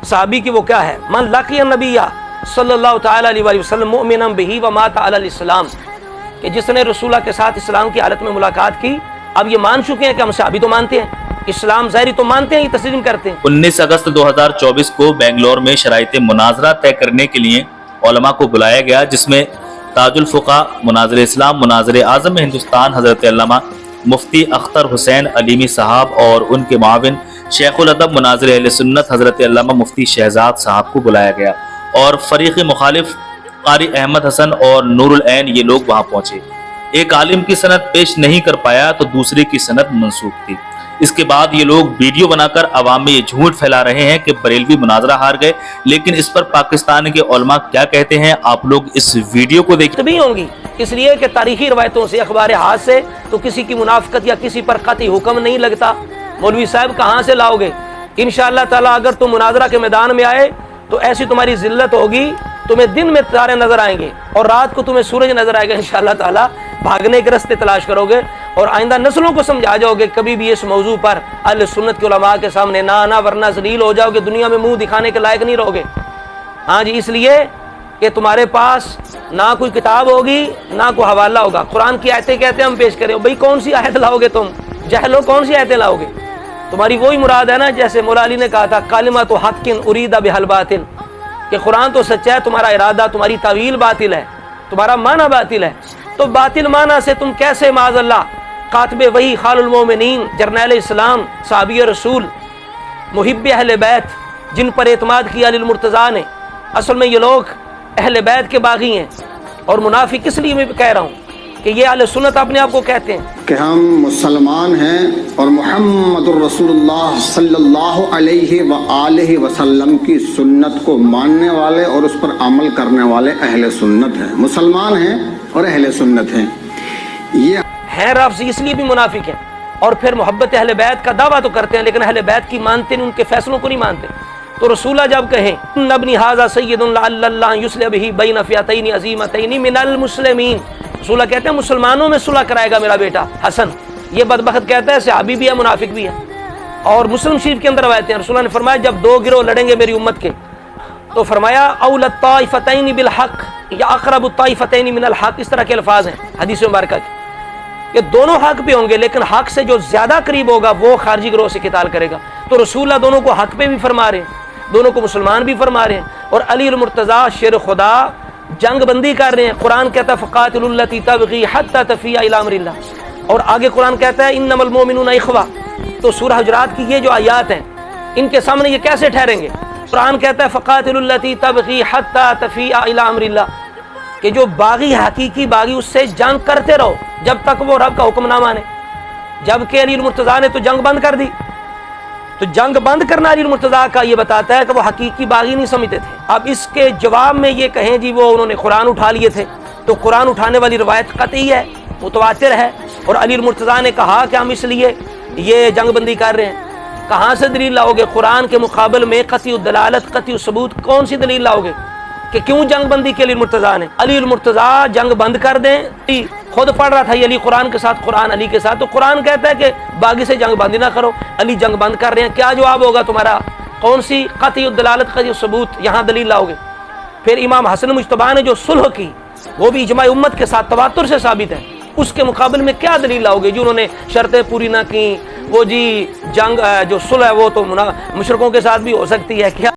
صحابی کی وہ کیا ہے، من لقی النبی صلی اللہ تعالی علیہ وآلہ وسلم مؤمنا بہ ومات علی الاسلام، کہ جس نے رسول اللہ کے ساتھ اسلام کی حالت میں ملاقات کی، اب یہ مان چکے ہیں کہ ہم صحابی تو مانتے ہیں، اسلام ظاہری تو مانتے ہیں، یہ تسلیم کرتے ہیں۔ 19 اگست 2024 کو بنگلور میں شرائط مناظرہ طے کرنے کے لیے علماء کو بلایا گیا، جس میں تاج الفقہ مناظر اسلام مناظر اعظم ہندوستان حضرت علامہ مفتی اختر حسین علیمی صاحب اور ان کے معاون شیخ الادب مناظر اہل سنت حضرت علامہ مفتی شہزاد صاحب کو بلایا گیا، اور فریق مخالف قاری احمد حسن اور نور العین یہ لوگ وہاں پہنچے۔ ایک عالم کی سند پیش نہیں کر پایا تو دوسرے کی سند منسوخ تھی۔ اس کے بعد یہ لوگ ویڈیو بنا کر عوام میں یہ جھوٹ پھیلا رہے ہیں کہ بریلوی مناظرہ ہار گئے، لیکن اس پر پاکستان کے علماء کیا کہتے ہیں آپ لوگ اس ویڈیو کو دیکھیں۔ بھی ہوں گی اس لیے کہ تاریخی روایتوں سے، اخبار ہاتھ سے تو کسی کی منافقت یا کسی پر قطعی حکم نہیں لگتا۔ مولوی صاحب کہاں سے لاؤ گے؟ انشاءاللہ تعالیٰ اگر تم مناظرہ کے میدان میں آئے تو ایسی تمہاری ذلت ہوگی، تمہیں دن میں تارے نظر آئیں گے اور رات کو تمہیں سورج نظر آئے گا انشاءاللہ تعالیٰ، بھاگنے کے راستے تلاش کرو گے اور آئندہ نسلوں کو سمجھا جاؤ گے، کبھی بھی اس موضوع پر اہل سنت کے علماء کے سامنے نہ آنا، ورنہ ذلیل ہو جاؤ گے، دنیا میں منہ دکھانے کے لائق نہیں رہو گے۔ ہاں جی، اس لیے کہ تمہارے پاس نہ کوئی کتاب ہوگی نہ کوئی حوالہ ہوگا۔ قرآن کی آیتیں کہتے ہیں ہم پیش کریں، بھئی کون سی آیت لاؤ گے تم؟ جہلو، کون سی آیتیں لاؤ گے؟ تمہاری وہی مراد ہے نا، جیسے مولا علی نے کہا تھا کلمۃ حق ارید بہا الباطل، کہ قرآن تو سچا ہے، تمہارا ارادہ، تمہاری تعویل باطل ہے، تمہارا معنی باطل ہے۔ تو باطل معنی سے تم کیسے معاذ اللہ کاتب وحی خال المومنین جرنیل اسلام صحابی رسول محب اہل بیت جن پر اعتماد کیا علی المرتضیٰ نے، اصل میں یہ لوگ اہل بیت کے باغی ہیں، اور منافق اس لیے میں کہہ رہا ہوں کہ یہ اہل سنت اپنے آپ کو کہتے ہیں کہ ہم مسلمان ہیں اور محمد الرسول اللہ صلی اللہ علیہ وآلہ وسلم کی سنت کو ماننے والے اور اس پر عمل کرنے والے اہل سنت ہیں، مسلمان ہیں اور اہل سنت ہیں۔ یہ ہیں رافضی اس لیے بھی منافق ہیں، اور پھر محبت اہل بیت کا دعویٰ تو کرتے ہیں لیکن اہل بیت کی مانتے نہیں، ان کے فیصلوں کو نہیں مانتے۔ تو رسولہ جب کہیں ان ابنی ھذا سید لعل اللہ یصلح بہ بین فئتین عظیمتین من المسلمین، رسولہ کہتے ہیں مسلمانوں میں صلح کرائے گا میرا بیٹا حسن۔ یہ بدبخت کہتا ہے صحابی بھی ہے منافق بھی ہے، اور مسلم شریف کے اندر روایتیں ہیں، رسولہ نے فرمایا جب دو گروہ لڑیں گے میری امت کے تو فرمایا اول الطائفتین بالحق یا اقرب الطائفتین من الحق، اس طرح کے الفاظ ہیں حدیث مبارکہ کے کہ دونوں حق پہ ہوں گے، لیکن حق سے جو زیادہ قریب ہوگا وہ خارجی گروہ سے قتال کرے گا۔ تو رسول اللہ دونوں کو حق پہ بھی فرما رہے ہیں، دونوں کو مسلمان بھی فرما رہے ہیں، اور علی المرتضیٰ شیر خدا جنگ بندی کر رہے ہیں۔ قرآن کہتا ہے فقاتلوا التی تبغی حتی تفیء الی امر اللہ، اور آگے قرآن کہتا ہے انما المؤمنون اخوہ۔ تو سورہ حجرات کی یہ جو آیات ہیں ان کے سامنے یہ کیسے ٹھہریں گے؟ قرآن کہتا ہے فقاتلوا التی تبغی حتی تفیء الی امر اللہ، کہ جو باغی حقیقی باغی اس سے جنگ کرتے رہو جب تک وہ رب کا حکم نہ مانے۔ جبکہ علی المرتضیٰ نے تو جنگ بند کر دی، تو جنگ بند کرنا علی المرتضیٰ کا یہ بتاتا ہے کہ وہ حقیقی باغی نہیں سمجھتے تھے۔ اب اس کے جواب میں یہ کہیں جی وہ انہوں نے قرآن اٹھا لیے تھے، تو قرآن اٹھانے والی روایت قطعی ہے، متواتر ہے، اور علی المرتضیٰ نے کہا کہ ہم اس لیے یہ جنگ بندی کر رہے ہیں۔ کہاں سے دلیل لاؤ گے؟ قرآن کے مقابل میں قطعی الدلالت قطعی الثبوت کون سی دلیل لاؤ گے کہ کیوں جنگ بندی کی علی المرتضیٰ نے؟ علی المرتضیٰ جنگ بند کر دیں، خود پڑھ رہا تھا یہ علی قرآن کے ساتھ، قرآن علی کے ساتھ، تو قرآن کہتا ہے کہ باغی سے جنگ بندی نہ کرو، علی جنگ بند کر رہے ہیں، کیا جواب ہوگا تمہارا؟ کون سی قطعی الدلالت قطعی الثبوت یہاں دلیل لاؤ گے؟ پھر امام حسن مجتبیٰ نے جو صلح کی وہ بھی اجماع امت کے ساتھ تواتر سے ثابت ہے، اس کے مقابل میں کیا دلیل لاؤ گے؟ جو انہوں نے شرطیں پوری نہ کی، وہ جی جنگ جو صلح ہے وہ تو مشرکوں کے ساتھ بھی ہو سکتی ہے کیا؟